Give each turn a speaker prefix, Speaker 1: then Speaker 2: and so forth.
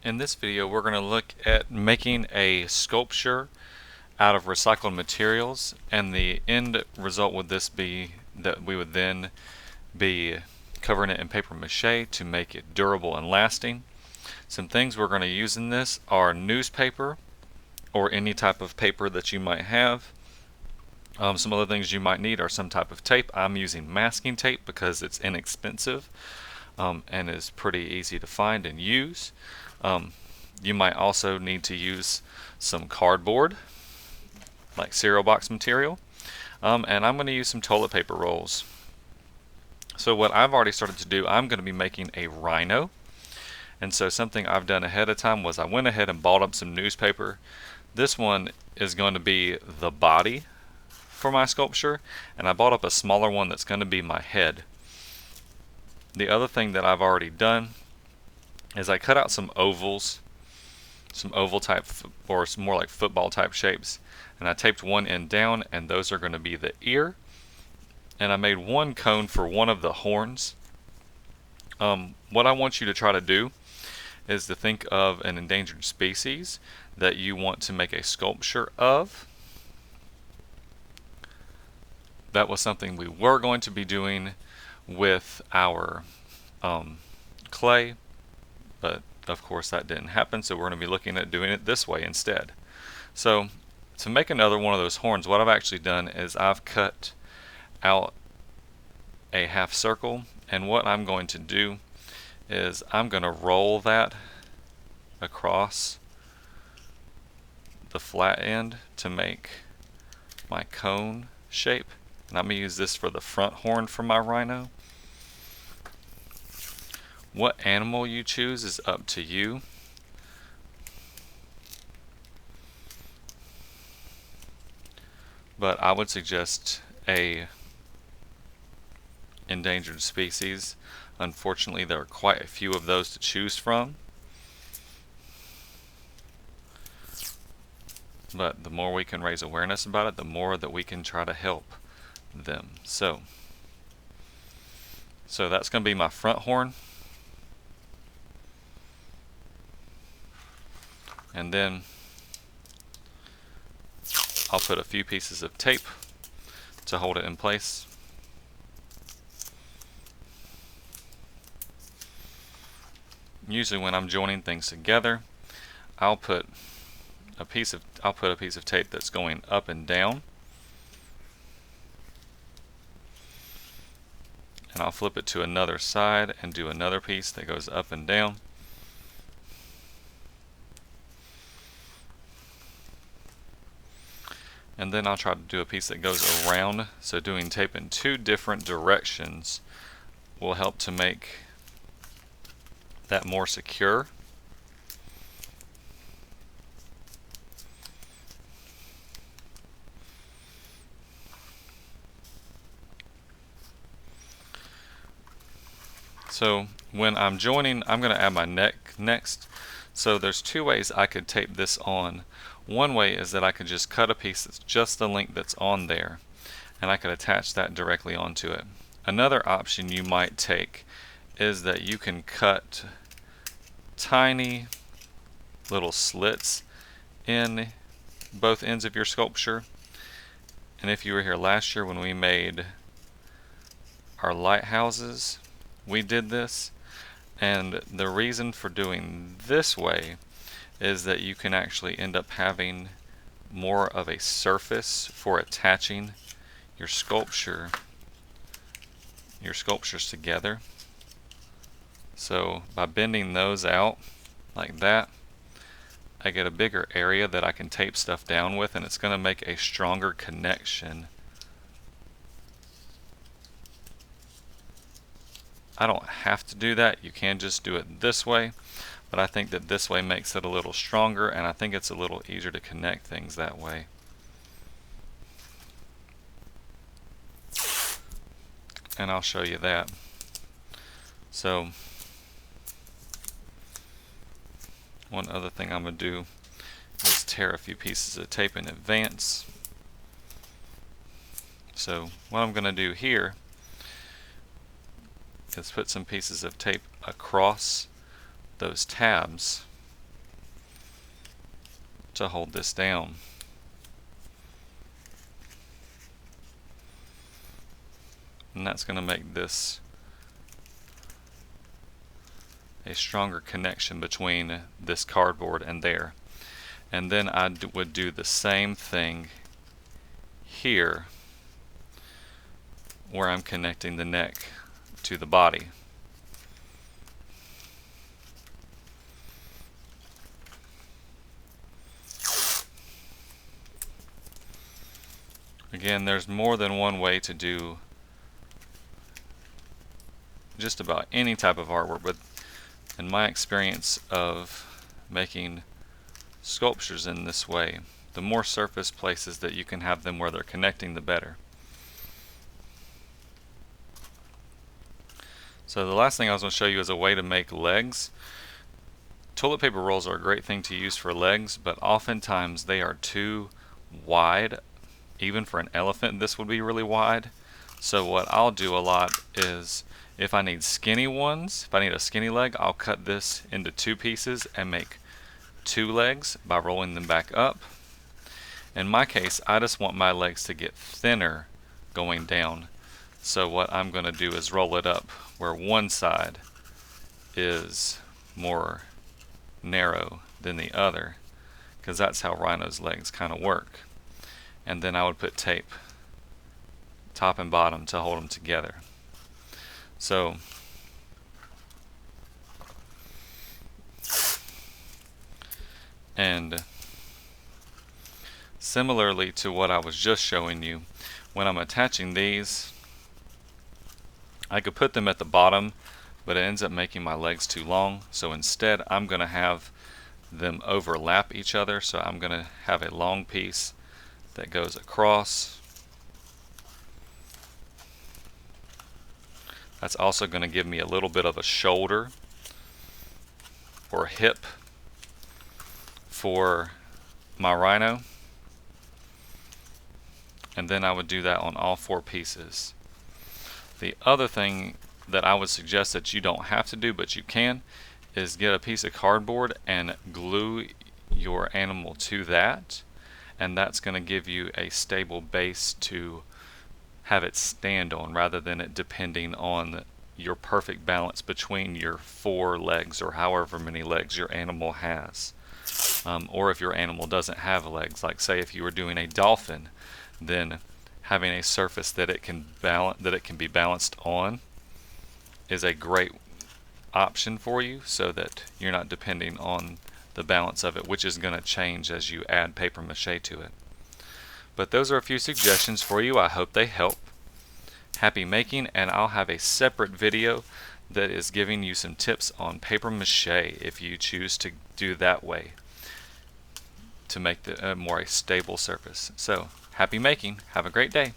Speaker 1: In this video, we're going to look at making a sculpture out of recycled materials, and the end result would this be that we would then be covering it in paper mache to make it durable and lasting. Some things we're going to use in this are newspaper or any type of paper that you might have. Some other things you might need are some type of tape. I'm using masking tape because it's inexpensive and is pretty easy to find and use. You might also need to use some cardboard, like cereal box material, and I'm going to use some toilet paper rolls. So what I've already started to do, I'm going to be making a rhino. And so something I've done ahead of time was I went ahead and bought up some newspaper. This one is going to be the body for my sculpture, and I bought up a smaller one that's going to be my head. The other thing that I've already done is I cut out some ovals, some oval type or some more like football type shapes, and I taped one end down, and those are going to be the ear. And I made one cone for one of the horns. What I want you to try to do is to think of an endangered species that you want to make a sculpture of. That was something we were going to be doing with our clay, but of course that didn't happen, so we're going to be looking at doing it this way instead. So to make another one of those horns, what I've actually done is I've cut out a half circle, and what I'm going to do is I'm going to roll that across the flat end to make my cone shape, and I'm going to use this for the front horn for my rhino. What animal you choose is up to you. But I would suggest a endangered species. Unfortunately, there are quite a few of those to choose from. But the more we can raise awareness about it, the more that we can try to help them. So that's going to be my front horn. And then I'll put a few pieces of tape to hold it in place. Usually when I'm joining things together, I'll put a piece of tape that's going up and down, and I'll flip it to another side and do another piece that goes up and down. And then I'll try to do a piece that goes around, so doing tape in two different directions will help to make that more secure. So when I'm joining, I'm going to add my neck next. So there's two ways I could tape this on. One way is that I could just cut a piece that's just the length that's on there, and I could attach that directly onto it. Another option you might take is that you can cut tiny little slits in both ends of your sculpture. And if you were here last year when we made our lighthouses, we did this. And the reason for doing this way is that you can actually end up having more of a surface for attaching your sculptures together. So by bending those out like that, I get a bigger area that I can tape stuff down with, and it's going to make a stronger connection. I don't have to do that. You can just do it this way, but I think that this way makes it a little stronger, and I think it's a little easier to connect things that way. And I'll show you that. So one other thing I'm going to do is tear a few pieces of tape in advance. So what I'm going to do here is put some pieces of tape across those tabs to hold this down. And that's going to make this a stronger connection between this cardboard and there. And then I would do the same thing here where I'm connecting the neck to the body. Again, there's more than one way to do just about any type of artwork, but in my experience of making sculptures in this way, the more surface places that you can have them where they're connecting, the better. So the last thing I was going to show you is a way to make legs. Toilet paper rolls are a great thing to use for legs, but oftentimes they are too wide. Even for an elephant, this would be really wide. So what I'll do a lot is, if I need skinny ones, if I need a skinny leg, I'll cut this into 2 pieces and make 2 legs by rolling them back up. In my case, I just want my legs to get thinner going down. So what I'm going to do is roll it up where one side is more narrow than the other, because that's how rhino's legs kind of work. And then I would put tape top and bottom to hold them together. So and similarly to what I was just showing you, when I'm attaching these, I could put them at the bottom, but it ends up making my legs too long. So instead I'm going to have them overlap each other. So I'm going to have a long piece that goes across. That's also going to give me a little bit of a shoulder or hip for my rhino. And then I would do that on all 4 pieces. The other thing that I would suggest that you don't have to do, but you can, is get a piece of cardboard and glue your animal to that, and that's going to give you a stable base to have it stand on, rather than it depending on your perfect balance between your 4 legs or however many legs your animal has. Or if your animal doesn't have legs, like say if you were doing a dolphin, then having a surface that it can be balanced on is a great option for you, so that you're not depending on the balance of it, which is going to change as you add paper mache to it. But those are a few suggestions for you. I hope they help. Happy making, and I'll have a separate video that is giving you some tips on paper mache if you choose to do that way to make the more a stable surface. So happy making. Have a great day.